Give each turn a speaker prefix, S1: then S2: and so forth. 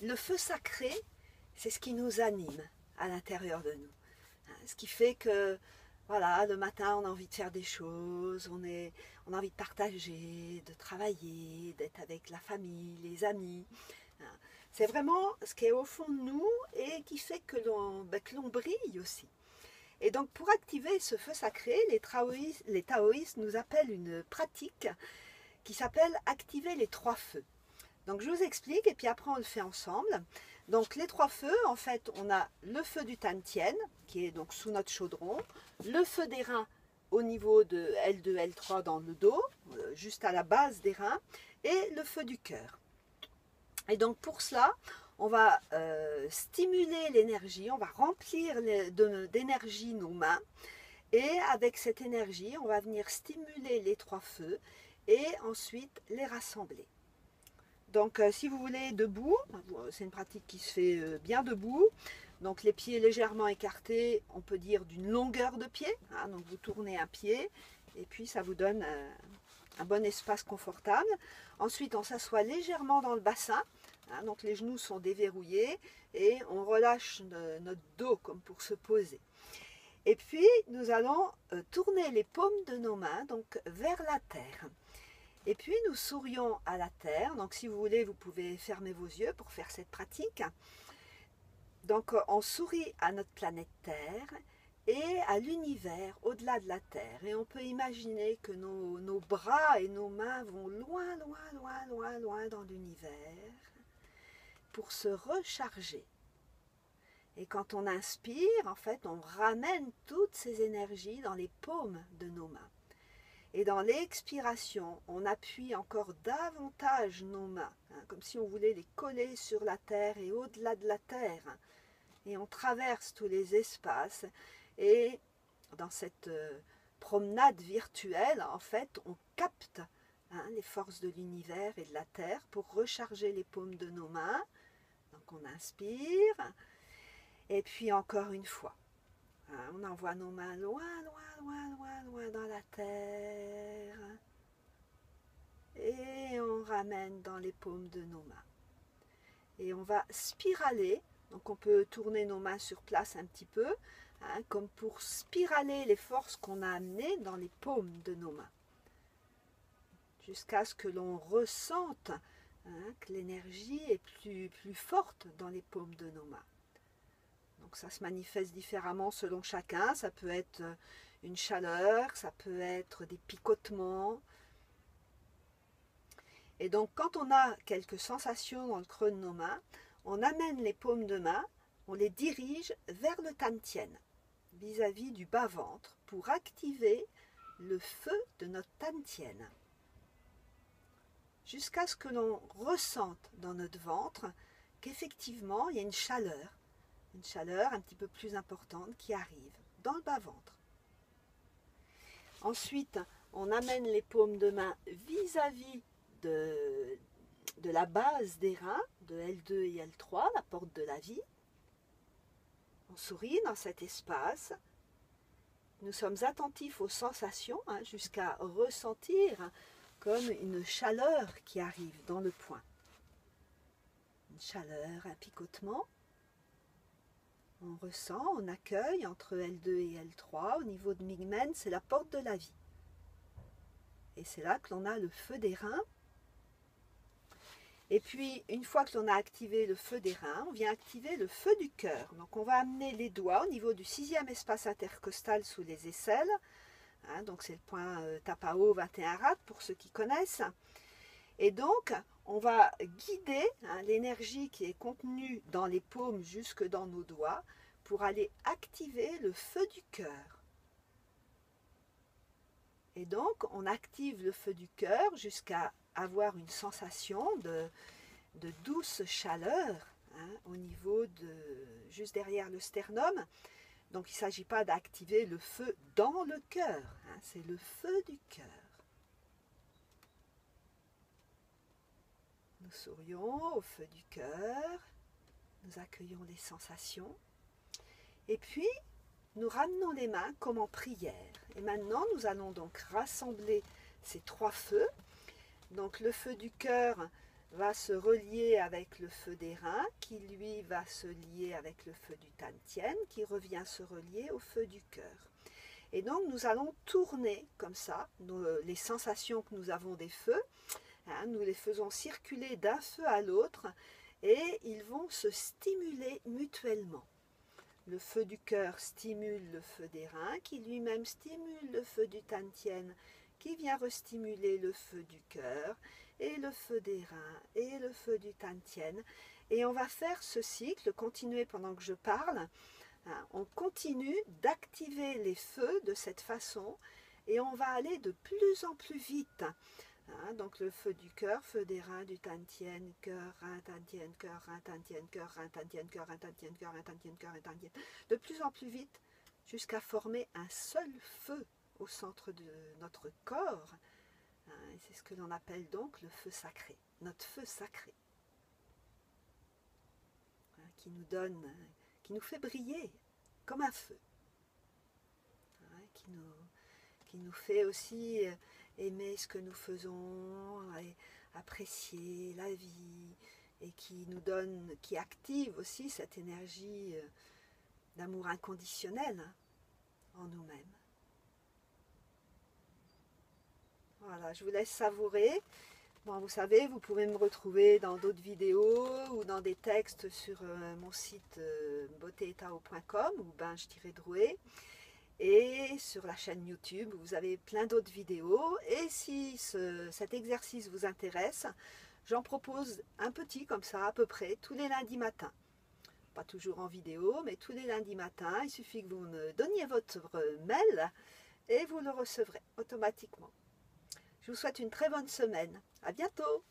S1: le feu sacré, c'est ce qui nous anime à l'intérieur de nous. Ce qui fait que, voilà, le matin, on a envie de faire des choses, on a envie de partager, de travailler, d'être avec la famille, les amis. C'est vraiment ce qui est au fond de nous et qui fait que l'on brille aussi. Et donc, pour activer ce feu sacré, les taoïstes nous appellent une pratique qui s'appelle activer les trois feux. Donc je vous explique et puis après on le fait ensemble. Donc les trois feux, en fait, on a le feu du Tantien, qui est donc sous notre chaudron, le feu des reins au niveau de L2, L3 dans le dos, juste à la base des reins, et le feu du cœur. Et donc pour cela, on va stimuler l'énergie, on va remplir d'énergie nos mains, et avec cette énergie, on va venir stimuler les trois feux et ensuite les rassembler. Donc si vous voulez debout, c'est une pratique qui se fait bien debout, donc les pieds légèrement écartés, on peut dire d'une longueur de pied, hein, donc vous tournez un pied et puis ça vous donne un bon espace confortable. Ensuite on s'assoit légèrement dans le bassin, hein, donc les genoux sont déverrouillés et on relâche notre dos comme pour se poser. Et puis nous allons tourner les paumes de nos mains donc vers la terre. Et puis nous sourions à la terre, donc si vous voulez vous pouvez fermer vos yeux pour faire cette pratique. Donc on sourit à notre planète Terre et à l'univers au-delà de la Terre. Et on peut imaginer que nos bras et nos mains vont loin, loin, loin, loin, loin dans l'univers pour se recharger. Et quand on inspire, en fait, on ramène toutes ces énergies dans les paumes de nos mains. Et dans l'expiration, on appuie encore davantage nos mains, hein, comme si on voulait les coller sur la terre et au-delà de la terre. Et on traverse tous les espaces. Et dans cette promenade virtuelle, en fait, on capte les forces de l'univers et de la terre pour recharger les paumes de nos mains. Donc on inspire. Et puis encore une fois. On envoie nos mains loin, loin, loin, loin, loin dans la terre. Et on ramène dans les paumes de nos mains. Et on va spiraler. Donc on peut tourner nos mains sur place un petit peu, hein, comme pour spiraler les forces qu'on a amenées dans les paumes de nos mains. Jusqu'à ce que l'on ressente que l'énergie est plus forte dans les paumes de nos mains. Donc ça se manifeste différemment selon chacun, ça peut être une chaleur, ça peut être des picotements. Et donc quand on a quelques sensations dans le creux de nos mains, on amène les paumes de main, on les dirige vers le Tantien, vis-à-vis du bas-ventre, pour activer le feu de notre Tantien. Jusqu'à ce que l'on ressente dans notre ventre qu'effectivement il y a une chaleur un petit peu plus importante qui arrive dans le bas-ventre. Ensuite, on amène les paumes de main vis-à-vis de la base des reins, de L2 et L3, la porte de la vie. On sourit dans cet espace. Nous sommes attentifs aux sensations, jusqu'à ressentir comme une chaleur qui arrive dans le poing. Une chaleur, un picotement. On ressent, on accueille entre L2 et L3, au niveau de Mingmen, c'est la porte de la vie. Et c'est là que l'on a le feu des reins. Et puis, une fois que l'on a activé le feu des reins, on vient activer le feu du cœur. Donc on va amener les doigts au niveau du 6e espace intercostal sous les aisselles. Donc c'est le point Tapao 21 Rat pour ceux qui connaissent. Et donc, on va guider l'énergie qui est contenue dans les paumes jusque dans nos doigts pour aller activer le feu du cœur. Et donc, on active le feu du cœur jusqu'à avoir une sensation de douce chaleur au niveau juste derrière le sternum. Donc, il ne s'agit pas d'activer le feu dans le cœur, c'est le feu du cœur. Nous sourions au feu du cœur, nous accueillons les sensations, et puis nous ramenons les mains comme en prière. Et maintenant, nous allons donc rassembler ces trois feux. Donc le feu du cœur va se relier avec le feu d'airain, qui lui va se lier avec le feu du Tantien, qui revient se relier au feu du cœur. Et donc nous allons tourner comme ça les sensations que nous avons des feux, hein, nous les faisons circuler d'un feu à l'autre et ils vont se stimuler mutuellement. Le feu du cœur stimule le feu d'airain, qui lui-même stimule le feu du Tantien, qui vient restimuler le feu du cœur, et le feu d'airain, et le feu du Tantien. Et on va faire ce cycle, continuer pendant que je parle. On continue d'activer les feux de cette façon, et on va aller de plus en plus vite. Donc le feu du cœur, feu d'airain, du Tantien, cœur, rein, Tantien, cœur, rein, Tantien, cœur, rein, Tantien, cœur, rein, Tantien, cœur, rein, Tantien, cœur, rein, Tantien. De plus en plus vite, jusqu'à former un seul feu au centre de notre corps. Et c'est ce que l'on appelle donc le feu sacré, notre feu sacré. Qui nous donne, qui nous fait briller comme un feu. Qui nous fait aussi aimer ce que nous faisons, et apprécier la vie, et qui nous donne, qui active aussi cette énergie d'amour inconditionnel en nous-mêmes. Voilà, je vous laisse savourer. Bon, vous savez, vous pouvez me retrouver dans d'autres vidéos ou dans des textes sur mon site beautéetao.com ou binge-drouet. Et sur la chaîne YouTube, vous avez plein d'autres vidéos. Et si cet exercice vous intéresse, j'en propose un petit comme ça, à peu près, tous les lundis matins. Pas toujours en vidéo, mais tous les lundis matins. Il suffit que vous me donniez votre mail et vous le recevrez automatiquement. Je vous souhaite une très bonne semaine. À bientôt!